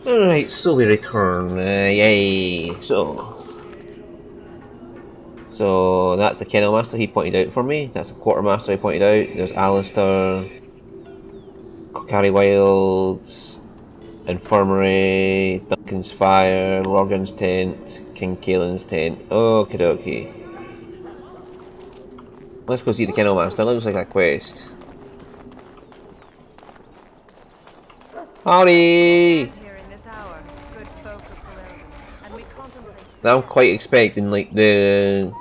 Alright, so we return. Yay! So that's the Kennel Master he pointed out for me. That's the Quartermaster he pointed out. There's Alistair, Kokari Wilds, Infirmary, Duncan's Fire, Lorgan's Tent, King Kaelin's Tent. Okie dokie. Let's go see the Kennel Master. Looks like a quest. Howdy! Now I'm quite expecting like the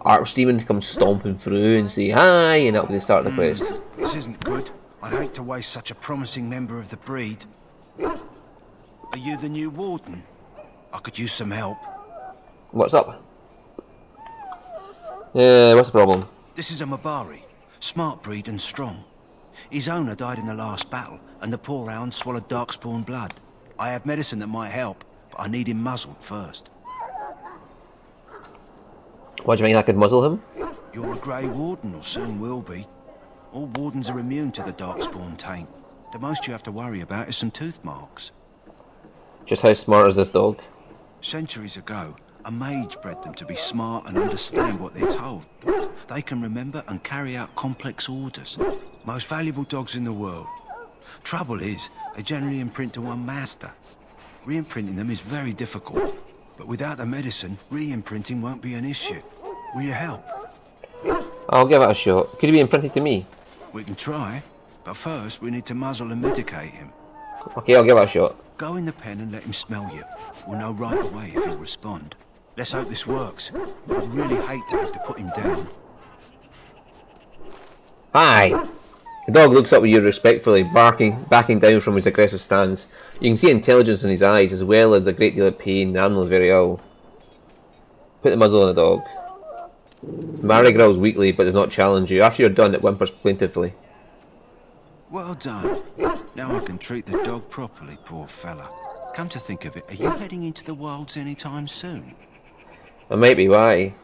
Archdemon to come stomping through and say hi, and that'll be the start of the quest. This isn't good. I'd hate to waste such a promising member of the breed. Are you the new warden? I could use some help. What's up? What's the problem? This is a Mabari. Smart breed and strong. His owner died in the last battle, and the poor hound swallowed darkspawn blood. I have medicine that might help, but I need him muzzled first. What do you mean I could muzzle him? You're a Grey Warden, or soon will be. All wardens are immune to the darkspawn taint. The most you have to worry about is some tooth marks. Just how smart is this dog? Centuries ago, a mage bred them to be smart and understand what they're told. They can remember and carry out complex orders. Most valuable dogs in the world. Trouble is, they generally imprint to one master. Re-imprinting them is very difficult, but without the medicine, re-imprinting won't be an issue. Will you help? I'll give it a shot. Could he be imprinted to me? We can try, but first we need to muzzle and medicate him. Okay, I'll give it a shot. Go in the pen and let him smell you. We'll know right away if he'll respond. Let's hope this works. I'd really hate to have to put him down. Hi! The dog looks up at you respectfully, backing down from his aggressive stance. You can see intelligence in his eyes, as well as a great deal of pain. The animal is very ill. Put the muzzle on the dog. Mary growls weakly, but does not challenge you. After you're done, it whimpers plaintively. Well done. Now I can treat the dog properly, poor fella. Come to think of it, are you heading into the wilds anytime soon? That might be why.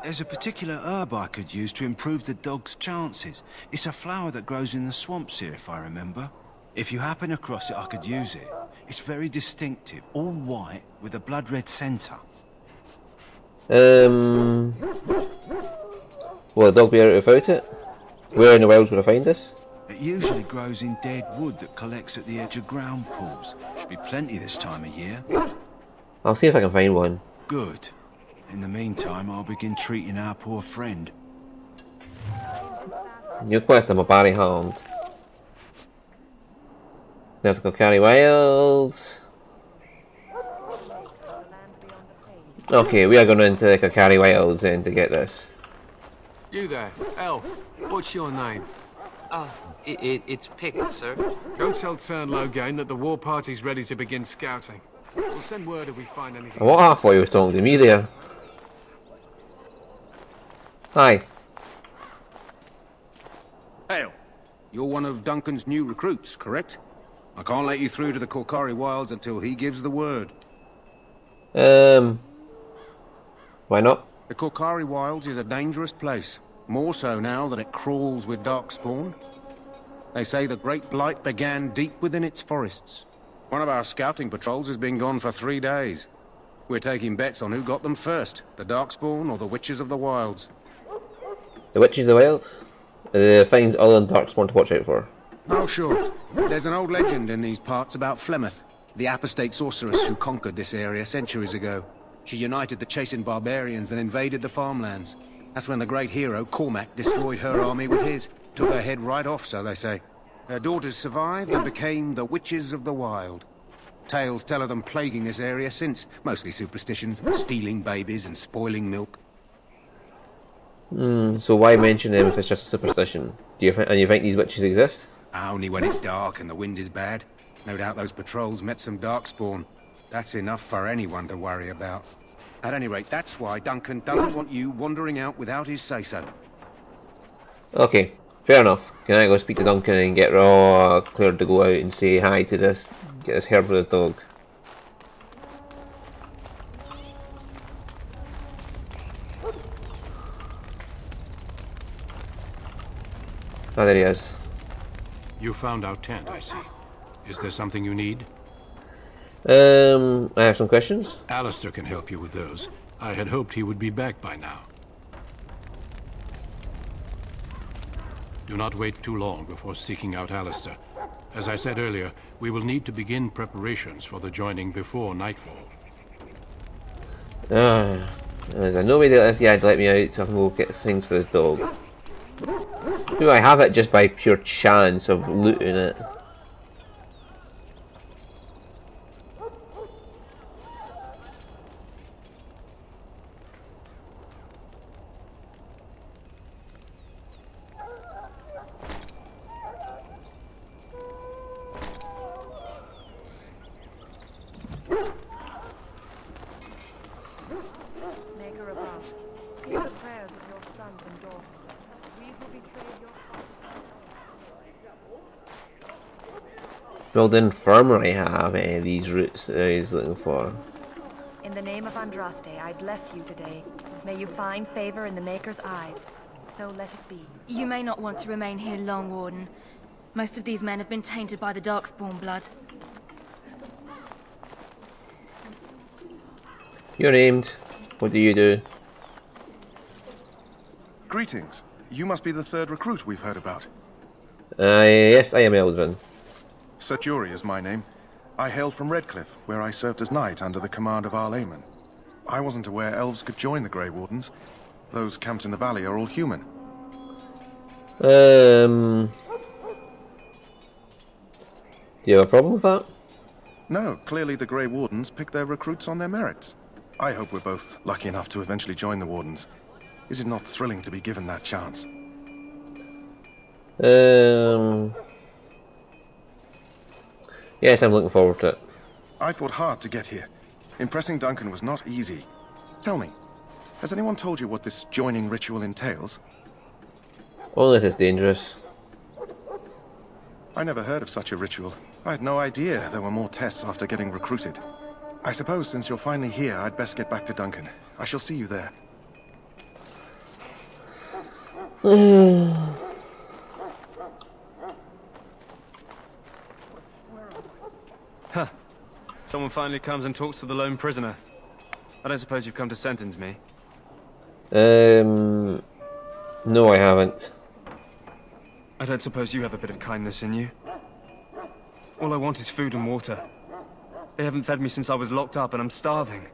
There's a particular herb I could use to improve the dog's chances. It's a flower that grows in the swamps here, if I remember. If you happen across it, I could use it. It's very distinctive, all white, with a blood-red centre. Will the dog be out without it? Where in the wilds would I find this? It usually grows in dead wood that collects at the edge of ground pools. Should be plenty this time of year. I'll see if I can find one. Good. In the meantime, I'll begin treating our poor friend. New quest, I'm a Barry Hound. Now to go carry Wilds. Okay, we are going into Kokari Wilds then to get this. You there, elf. What's your name? It's Pick, sir. Go tell Turn Logain that the war party's ready to begin scouting. We'll send word if we find anything. What I thought you was talking to me there. Hi. Hail. You're one of Duncan's new recruits, correct? I can't let you through to the Kokari Wilds until he gives the word. Why not? The Kokari Wilds is a dangerous place. More so now that it crawls with darkspawn. They say the Great Blight began deep within its forests. One of our scouting patrols has been gone for 3 days. We're taking bets on who got them first, the darkspawn or the Witches of the Wilds. The Witches of the Wild? Things other than Darkspawn to watch out for. Oh, sure. There's an old legend in these parts about Flemeth, the apostate sorceress who conquered this area centuries ago. She united the chasing barbarians and invaded the farmlands. That's when the great hero, Cormac, destroyed her army with his. Took her head right off, so they say. Her daughters survived and became the Witches of the Wild. Tales tell of them plaguing this area since. Mostly superstitions, stealing babies and spoiling milk. So why mention them if it's just a superstition? And you think these witches exist? Only when it's dark and the wind is bad. No doubt those patrols met some darkspawn. That's enough for anyone to worry about. At any rate, that's why Duncan doesn't want you wandering out without his say-so. Okay, fair enough. Can I go speak to Duncan and get Raw cleared to go out and say hi to this, get this herbalist dog? Oh, there he is. You found our tent, I see. Is there something you need? I have some questions. Alistair can help you with those. I had hoped he would be back by now. Do not wait too long before seeking out Alistair. As I said earlier, we will need to begin preparations for the joining before nightfall. There's no way that this guy'd let me out so I can go get things for his dog. Do I have it just by pure chance of looting it? Maker above, hear the prayers of your sons and daughters. We who betrayed your Build infirmary have these roots that he's looking for. In the name of Andraste, I bless you today. May you find favor in the Maker's eyes. So let it be. You may not want to remain here long, Warden. Most of these men have been tainted by the Darkspawn blood. You're named. What do you do? Greetings. You must be the third recruit we've heard about. Yes, I am Eldrin. Sir Jury is my name. I hail from Redcliffe, where I served as knight under the command of Arl Eamon. I wasn't aware elves could join the Grey Wardens. Those camped in the valley are all human. Do you have a problem with that? No, clearly the Grey Wardens pick their recruits on their merits. I hope we're both lucky enough to eventually join the Wardens. Is it not thrilling to be given that chance? Yes, I'm looking forward to it. I fought hard to get here. Impressing Duncan was not easy. Tell me, has anyone told you what this joining ritual entails? Only if it's dangerous. I never heard of such a ritual. I had no idea there were more tests after getting recruited. I suppose since you're finally here, I'd best get back to Duncan. I shall see you there. Huh. Someone finally comes and talks to the lone prisoner. I don't suppose you've come to sentence me? No, I haven't. I don't suppose you have a bit of kindness in you? All I want is food and water. They haven't fed me since I was locked up and I'm starving.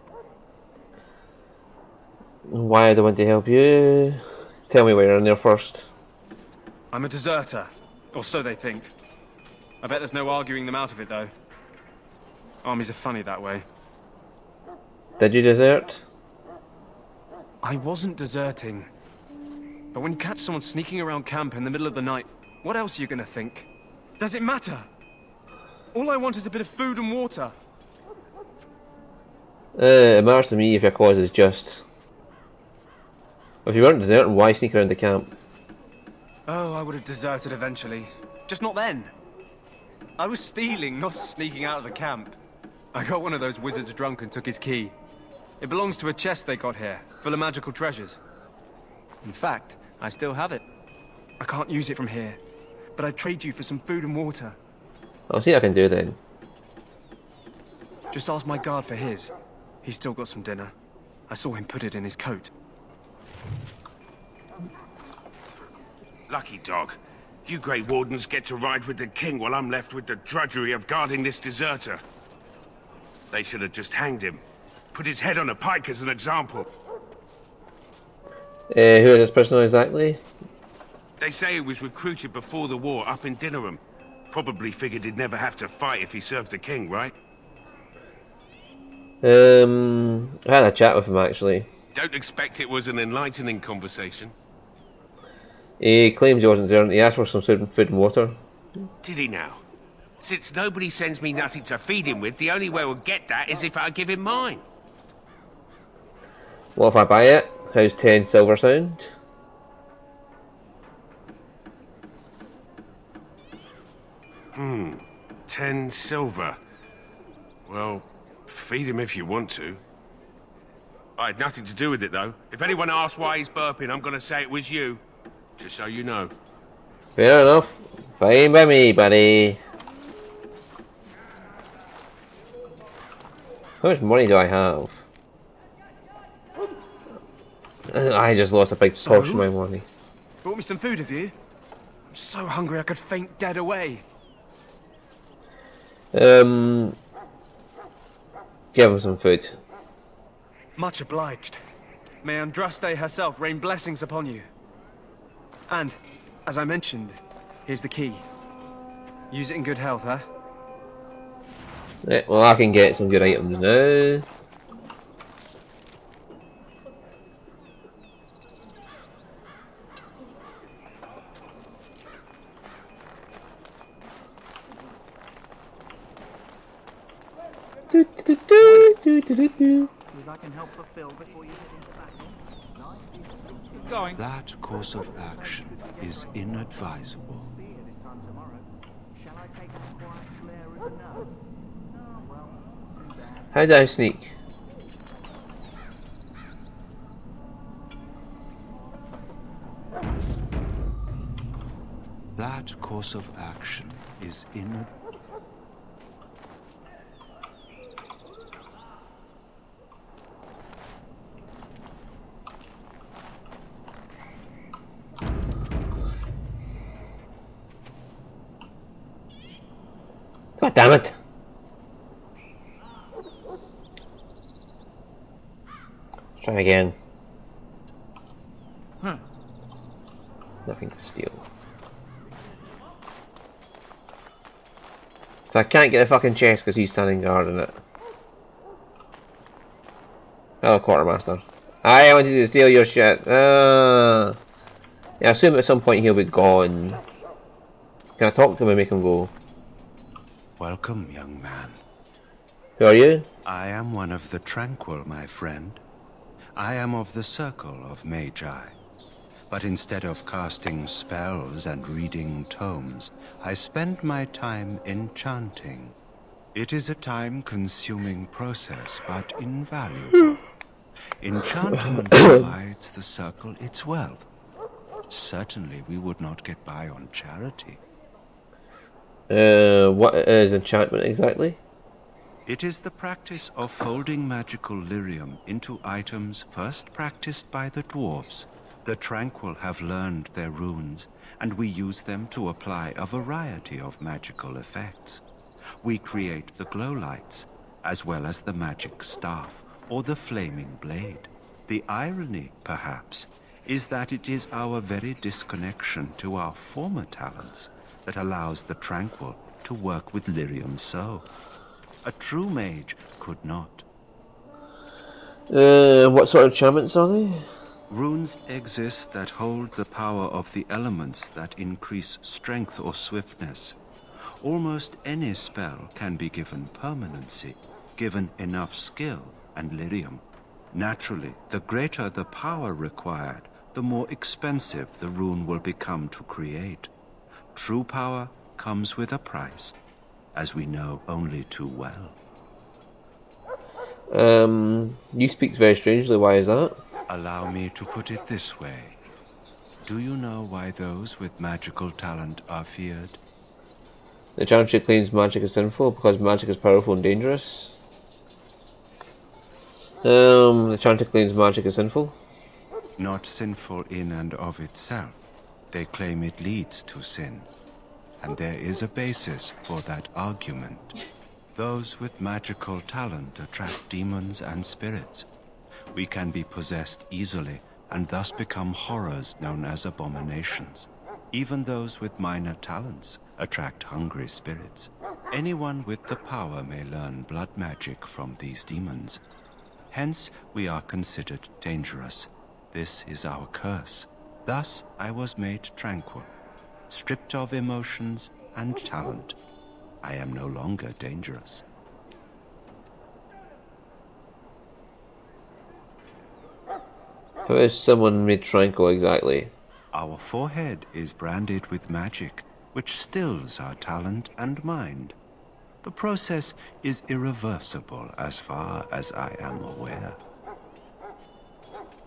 Why do I want to help you? Tell me where you're in there first. I'm a deserter. Or so they think. I bet there's no arguing them out of it, though. Armies are funny that way. Did you desert? I wasn't deserting. But when you catch someone sneaking around camp in the middle of the night, what else are you gonna think? Does it matter? All I want is a bit of food and water. It matters to me if your cause is just. If you weren't deserting, why sneak around the camp? Oh, I would have deserted eventually. Just not then. I was stealing, not sneaking out of the camp. I got one of those wizards drunk and took his key. It belongs to a chest they got here, full of magical treasures. In fact, I still have it. I can't use it from here, but I'd trade you for some food and water. I'll see what I can do then. Just ask my guard for his. He's still got some dinner. I saw him put it in his coat. Lucky dog. You Grey Wardens get to ride with the king while I'm left with the drudgery of guarding this deserter. They should have just hanged him. Put his head on a pike as an example. Who is this person exactly? They say he was recruited before the war up in Dinnerham. Probably figured he'd never have to fight if he served the king, right? I had a chat with him actually. Don't expect it was an enlightening conversation. He claims he wasn't there. He asked for some food and water. Did he now? Since nobody sends me nothing to feed him with, the only way we'll get that is if I give him mine. What if I buy it? How's 10 silver sound? Hmm. 10 silver. Well, feed him if you want to. I had nothing to do with it, though. If anyone asks why he's burping, I'm gonna say it was you. Just so you know. Fair enough. Fine by me, buddy. How much money do I have? I just lost a big portion of my money. Brought me some food, have you? I'm so hungry I could faint dead away. Give him some food. Much obliged. May Andraste herself rain blessings upon you. And, as I mentioned, here's the key. Use it in good health, huh? Yeah, well, I can get some good items now. I can help fulfill before you get into battle. Going. That course of action is inadvisable. How do I sneak? That course of action is in. God damn it! Let's try again. Nothing to steal. So I can't get the fucking chest because he's standing guard in it. Hello, quartermaster. I wanted to steal your shit. Yeah, I assume at some point he'll be gone. Can I talk to him and make him go? Welcome, young man. Who are you? I am one of the Tranquil, my friend. I am of the Circle of Magi. But instead of casting spells and reading tomes, I spend my time enchanting. It is a time-consuming process, but invaluable. Enchantment provides the Circle its wealth. Certainly we would not get by on charity. What is enchantment exactly? It is the practice of folding magical lyrium into items first practiced by the dwarves. The Tranquil have learned their runes, and we use them to apply a variety of magical effects. We create the glow lights, as well as the magic staff, or the flaming blade. The irony, perhaps, is that it is our very disconnection to our former talents that allows the Tranquil to work with lyrium so. A true mage could not. What sort of enchantments are they? Runes exist that hold the power of the elements that increase strength or swiftness. Almost any spell can be given permanency, given enough skill and lyrium. Naturally, the greater the power required, the more expensive the rune will become to create. True power comes with a price, as we know only too well. You speak very strangely. Why is that? Allow me to put it this way. Do you know why those with magical talent are feared? The Chantry claims magic is sinful because magic is powerful and dangerous. The Chantry claims magic is sinful. Not sinful in and of itself. They claim it leads to sin. And there is a basis for that argument. Those with magical talent attract demons and spirits. We can be possessed easily and thus become horrors known as abominations. Even those with minor talents attract hungry spirits. Anyone with the power may learn blood magic from these demons. Hence, we are considered dangerous. This is our curse. Thus, I was made tranquil, stripped of emotions and talent. I am no longer dangerous. How is someone made tranquil exactly? Our forehead is branded with magic, which stills our talent and mind. The process is irreversible as far as I am aware.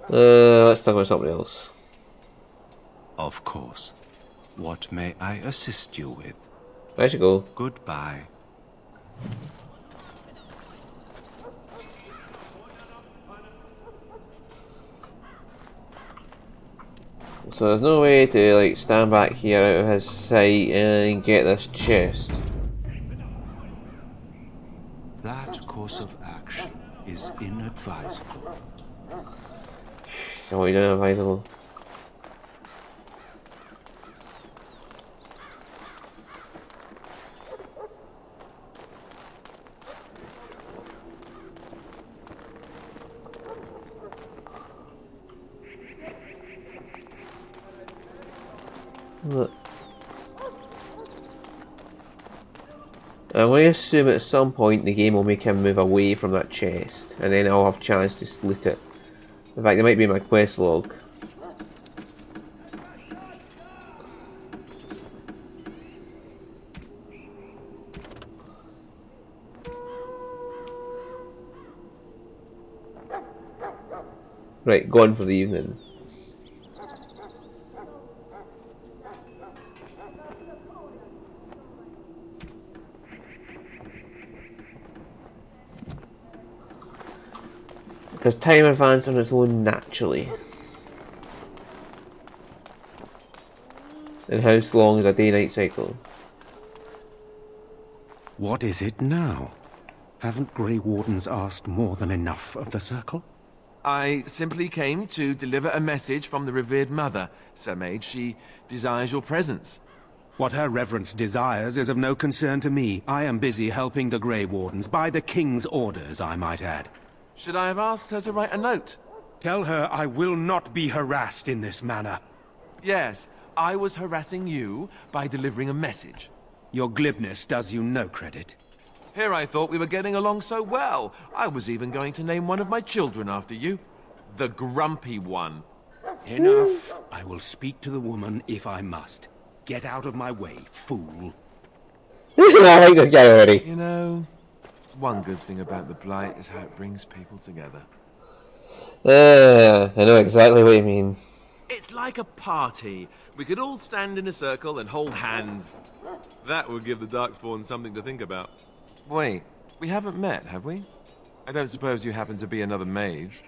Let's talk about something else. Of course. What may I assist you with? I should go. Goodbye. So there's no way to like stand back here out of his sight and get this chest. That course of action is inadvisable. So what are you doing advisable? Look. I'm going to assume at some point the game will make him move away from that chest, and then I'll have a chance to loot it. In fact, it might be in my quest log. Right, gone for the evening. Does time advance on its own naturally? And how long is a day-night cycle? What is it now? Haven't Grey Wardens asked more than enough of the Circle? I simply came to deliver a message from the revered mother, Sir Mage. She desires your presence. What her reverence desires is of no concern to me. I am busy helping the Grey Wardens, by the King's orders, I might add. Should I have asked her to write a note? Tell her I will not be harassed in this manner. Yes, I was harassing you by delivering a message. Your glibness does you no credit. Here I thought we were getting along so well. I was even going to name one of my children after you. The Grumpy One. Enough. I will speak to the woman if I must. Get out of my way, fool. I like this guy already. You know, one good thing about the Blight is how it brings people together. I know exactly what you mean. It's like a party. We could all stand in a circle and hold hands. That would give the Darkspawn something to think about. Wait, we haven't met, have we? I don't suppose you happen to be another mage?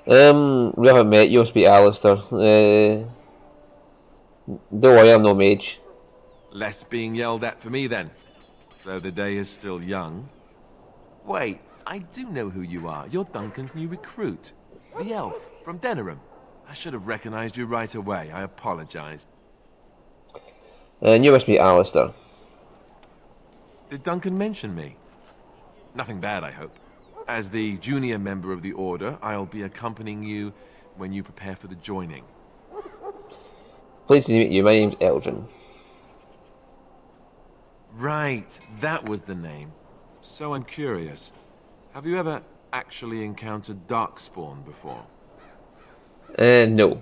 We haven't met. You must be Alistair. Though I am no mage. Less being yelled at for me then. Though the day is still young. Wait, I do know who you are. You're Duncan's new recruit. The elf from Denerim. I should have recognized you right away. I apologize. And you must be Alistair. Did Duncan mention me? Nothing bad, I hope. As the junior member of the Order, I'll be accompanying you when you prepare for the joining. Pleased to meet you. My name's Eldrin. Right, that was the name. So I'm curious. Have you ever actually encountered Darkspawn before? No.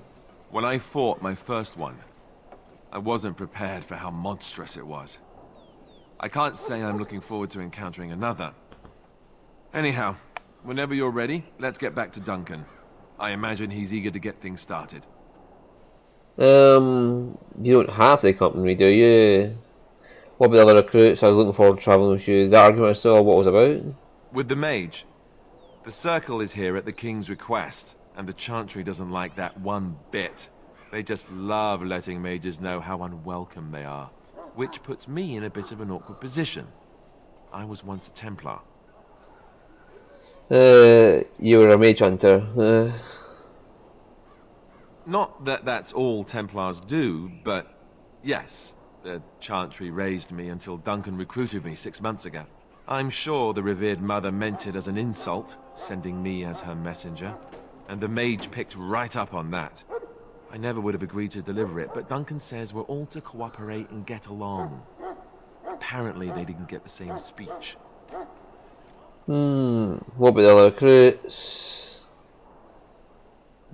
When I fought my first one, I wasn't prepared for how monstrous it was. I can't say I'm looking forward to encountering another. Anyhow, whenever you're ready, let's get back to Duncan. I imagine he's eager to get things started. You don't have to accompany me, do you? What about the other recruits? I was looking forward to travelling with you. The argument I saw, what was about? With the mage. The Circle is here at the King's request, and the Chantry doesn't like that one bit. They just love letting mages know how unwelcome they are. Which puts me in a bit of an awkward position. I was once a Templar. You were a mage hunter. Not that that's all Templars do, but yes, the Chantry raised me until Duncan recruited me 6 months ago. I'm sure the revered mother meant it as an insult, sending me as her messenger, and the mage picked right up on that. I never would have agreed to deliver it, but Duncan says we're all to cooperate and get along. Apparently they didn't get the same speech. What about the other recruits?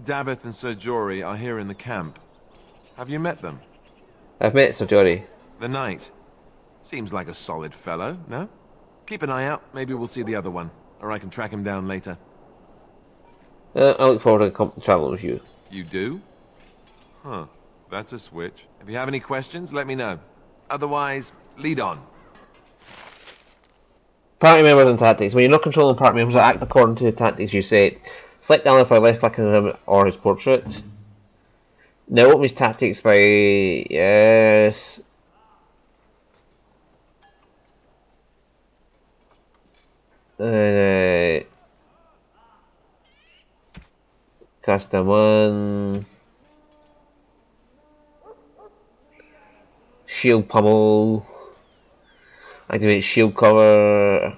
Davith and Sir Jory are here in the camp. Have you met them? I've met Sir Jory. The knight. Seems like a solid fellow, no? Keep an eye out, maybe we'll see the other one. Or I can track him down later. I look forward to traveling with you. You do? Huh. That's a switch. If you have any questions, let me know. Otherwise, lead on. Party members and tactics. When you're not controlling party members, act according to the tactics you set. Select down for left clicking on him or his portrait. Now open his tactics by yes. Custom one. Shield pummel. Activate shield cover.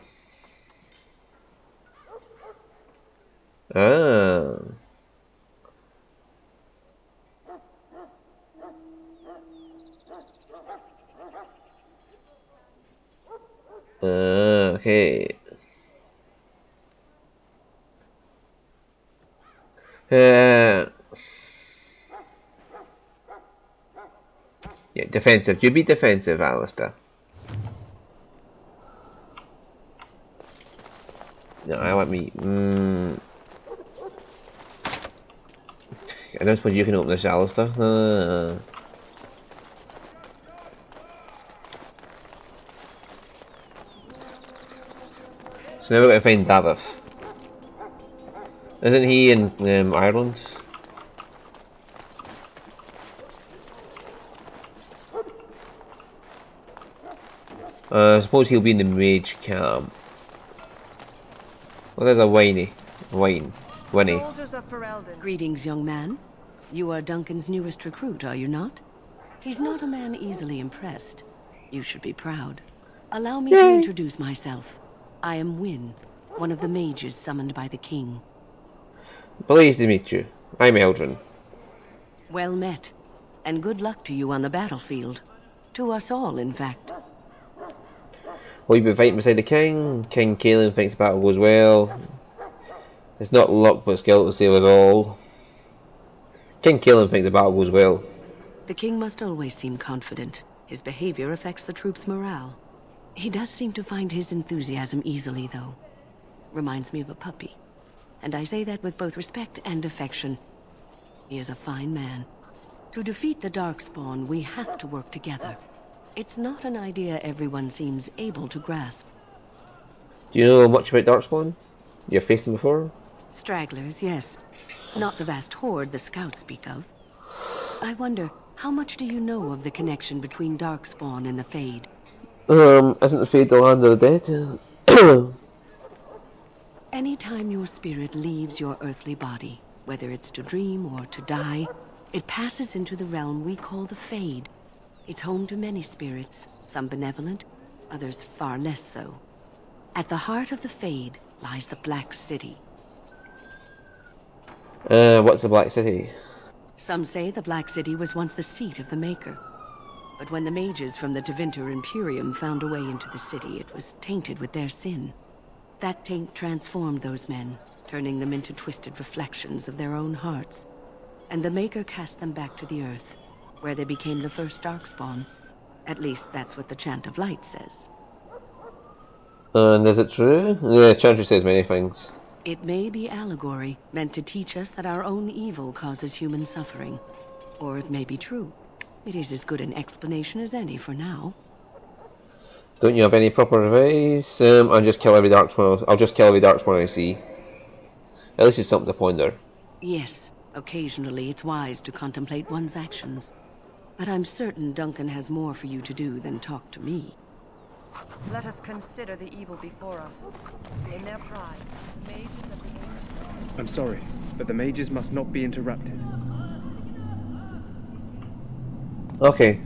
Okay. Yeah, defensive. You be defensive, Alistair. No, I want me. I don't suppose you can open this, Alistair. So now we're going to find Davith. Isn't he in Ireland? I suppose he'll be in the mage camp. Well, there's a Winnie. Soldiers of Ferelden. Greetings, young man. You are Duncan's newest recruit, are you not? He's not a man easily impressed. You should be proud. Allow me to introduce myself. I am Wynne, one of the mages summoned by the king. Pleased to meet you. I'm Eldrin. Well met, and good luck to you on the battlefield. To us all, in fact. Well, you've been fighting beside the king. King Cailan thinks the battle goes well. It's not luck but skill to save us all. King Cailan thinks the battle goes well. The king must always seem confident. His behavior affects the troops' morale. He does seem to find his enthusiasm easily, though. Reminds me of a puppy. And I say that with both respect and affection. He is a fine man. To defeat the Darkspawn, we have to work together. It's not an idea everyone seems able to grasp. Do you know much about Darkspawn? You've faced them before? Stragglers, yes. Not the vast horde the scouts speak of. I wonder, how much do you know of the connection between Darkspawn and the Fade? Isn't the Fade the land of the dead? Anytime your spirit leaves your earthly body, whether it's to dream or to die, it passes into the realm we call the Fade. It's home to many spirits, some benevolent, others far less so. At the heart of the Fade lies the Black City. What's the Black City? Some say the Black City was once the seat of the Maker. But when the mages from the Tevinter Imperium found a way into the city, it was tainted with their sin. That taint transformed those men, turning them into twisted reflections of their own hearts. And the Maker cast them back to the Earth, where they became the first Darkspawn. At least that's what the Chant of Light says. And is it true? Yeah, Chantry says many things. It may be allegory, meant to teach us that our own evil causes human suffering. Or it may be true. It is as good an explanation as any for now. Don't you have any proper advice? I'll just kill every Darkspawn I see. At least it's something to ponder. Yes, occasionally it's wise to contemplate one's actions. But I'm certain Duncan has more for you to do than talk to me. Let us consider the evil before us. In their pride, the mages of the I'm sorry, but the mages must not be interrupted. Okay.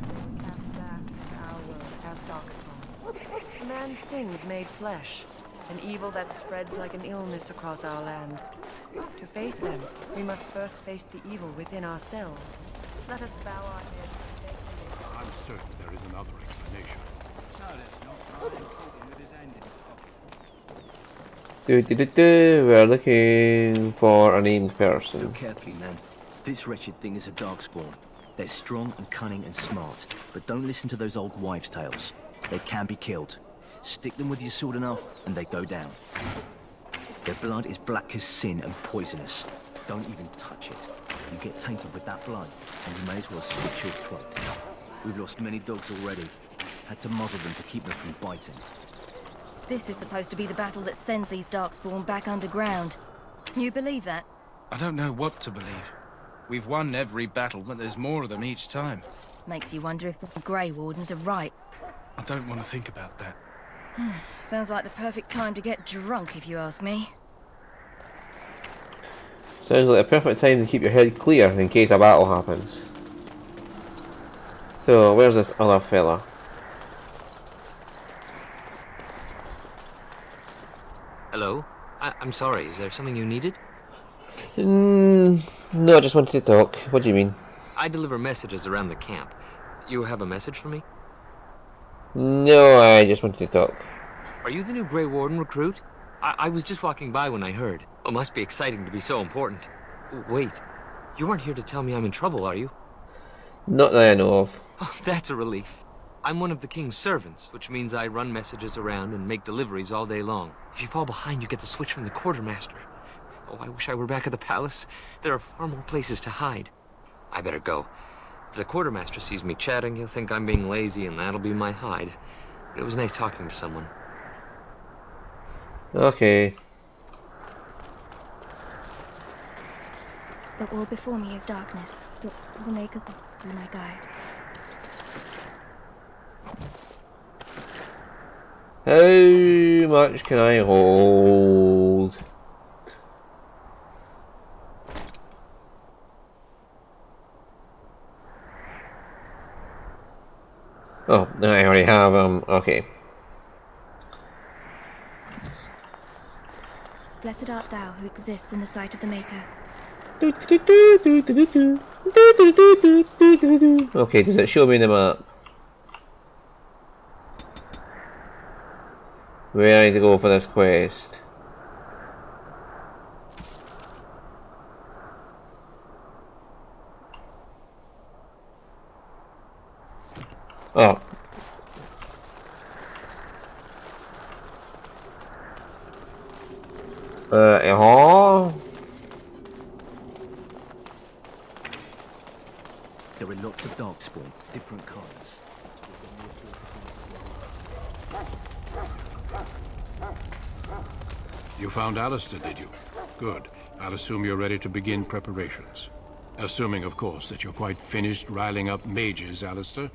Man things made flesh, an evil that spreads like an illness across our land. To face them, we must first face the evil within ourselves. Let us bow our heads. I'm certain there is another explanation. We're looking for a named person. Look carefully, man. This wretched thing is a Darkspawn. They're strong and cunning and smart, but don't listen to those old wives' tales. They can be killed. Stick them with your sword enough, and they go down. Their blood is black as sin and poisonous. Don't even touch it. You get tainted with that blood, and you may as well slit your throat. We've lost many dogs already. Had to muzzle them to keep them from biting. This is supposed to be the battle that sends these Darkspawn back underground. You believe that? I don't know what to believe. We've won every battle, but there's more of them each time. Makes you wonder if the Grey Wardens are right. I don't want to think about that. Sounds like the perfect time to get drunk, if you ask me. Sounds like a perfect time to keep your head clear in case a battle happens. So, where's this other fella? Hello? I'm sorry, is there something you needed? No, I just wanted to talk. What do you mean? I deliver messages around the camp. You have a message for me? No, I just wanted to talk. Are you the new Grey Warden recruit? I was just walking by when I heard. It must be exciting to be so important. Wait, you aren't here to tell me I'm in trouble, are you? Not that I know of. Oh, that's a relief. I'm one of the king's servants, which means I run messages around and make deliveries all day long. If you fall behind, you get the switch from the quartermaster. Oh, I wish I were back at the palace. There are far more places to hide. I better go. If the quartermaster sees me chatting, he'll think I'm being lazy, and that'll be my hide. But it was nice talking to someone. Okay. The wall before me is darkness. The Maker be my guide. How much can I hold? Oh, I already have okay. Blessed art thou who exists in the sight of the Maker. Okay, does it show me the map? Where I need to go for this quest? Oh. There are lots of darkspawn, different kinds. You found Alistair, did you? Good. I'll assume you're ready to begin preparations. Assuming, of course, that you're quite finished riling up mages, Alistair.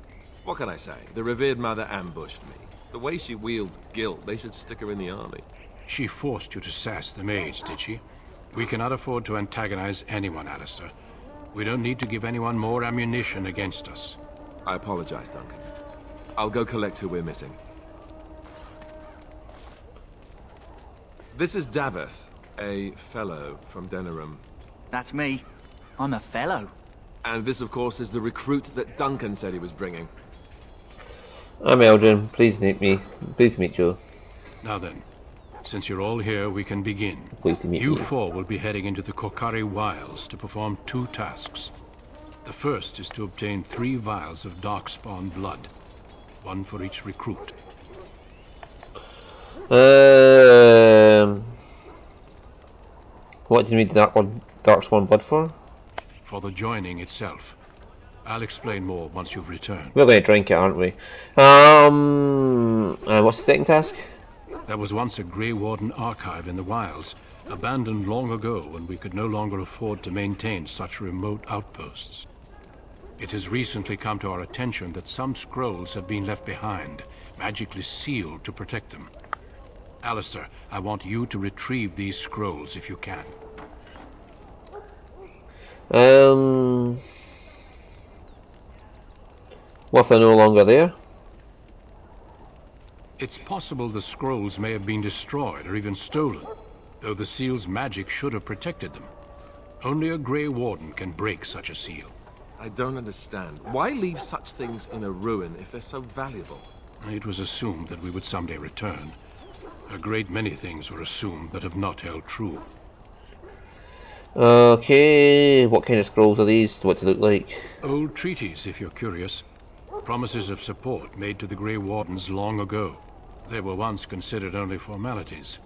What can I say? The revered mother ambushed me. The way she wields guilt, they should stick her in the army. She forced you to sass the mage, did she? We cannot afford to antagonize anyone, Alistair. We don't need to give anyone more ammunition against us. I apologize, Duncan. I'll go collect who we're missing. This is Daveth, a fellow from Denerim. That's me. I'm a fellow. And this, of course, is the recruit that Duncan said he was bringing. I'm Eldrin. Please meet me. Please meet you. Now then, since you're all here, we can begin. Pleased to meet You you. four will be heading into the Kokari Wilds to perform 2 tasks. The first is to obtain 3 vials of Darkspawn blood, 1 for each recruit. What do you need Darkspawn blood for? For the joining itself. I'll explain more once you've returned. We're going to drink it, aren't we? What's the second task? There was once a Grey Warden archive in the wilds, abandoned long ago when we could no longer afford to maintain such remote outposts. It has recently come to our attention that some scrolls have been left behind, magically sealed to protect them. Alistair, I want you to retrieve these scrolls if you can. What if they're no longer there? It's possible the scrolls may have been destroyed or even stolen, though the seal's magic should have protected them. Only a Grey Warden can break such a seal. I don't understand. Why leave such things in a ruin if they're so valuable? It was assumed that we would someday return. A great many things were assumed that have not held true. Okay, what kind of scrolls are these? What do they look like? Old treaties, if you're curious. Promises of support made to the Grey Wardens long ago. They were once considered only formalities.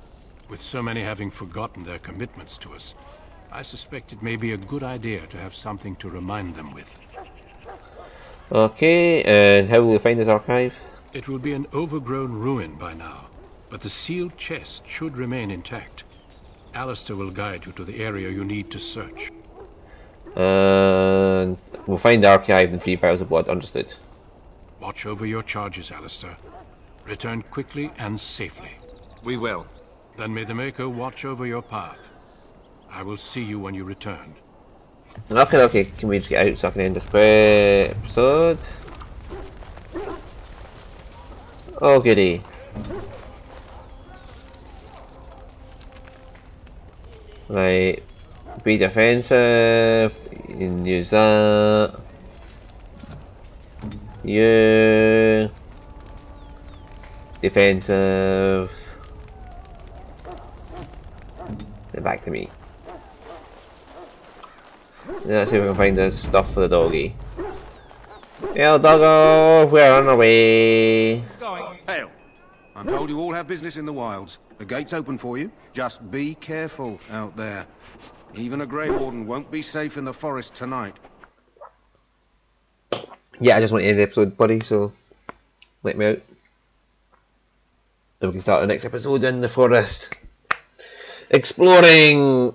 With so many having forgotten their commitments to us, I suspect it may be a good idea to have something to remind them with. Okay, and how will we find this archive? It will be an overgrown ruin by now, but the sealed chest should remain intact. Alistair will guide you to the area you need to search. And we'll find the archive and 3 vials of blood. Understood. Watch over your charges, Alistair. Return quickly and safely. We will. Then may the Maker watch over your path. I will see you when you return. Okay, can we just get out so I can end this episode? Oh goody. Right, be defensive, you can use that. You defensive. Then back to me. Let's see if we can find this stuff for the doggy. Hail, doggo, we're on our way. Hail. I'm told you all have business in the wilds. The gate's open for you. Just be careful out there. Even a Grey Warden won't be safe in the forest tonight. Yeah, I just want to end the episode, buddy, so let me out. And we can start the next episode in the forest. Exploring